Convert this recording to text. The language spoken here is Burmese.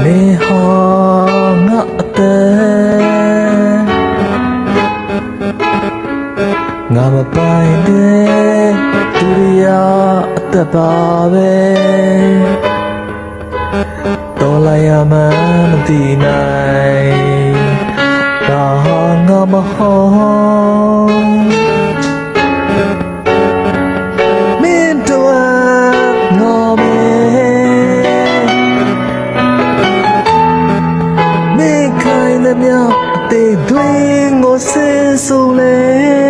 မေဟာငါအသက်ငါမပိုင်တဲ့သူရအသက်ပါပဲတော်လိုက်ရမှမသိနိုင်ဒါဟာငါမဟုတ်မင်းတို့ငါမဲမင်းခိုင်တဲ့မြောက်အသေးသွင်းကိုဆင်းဆိုလေ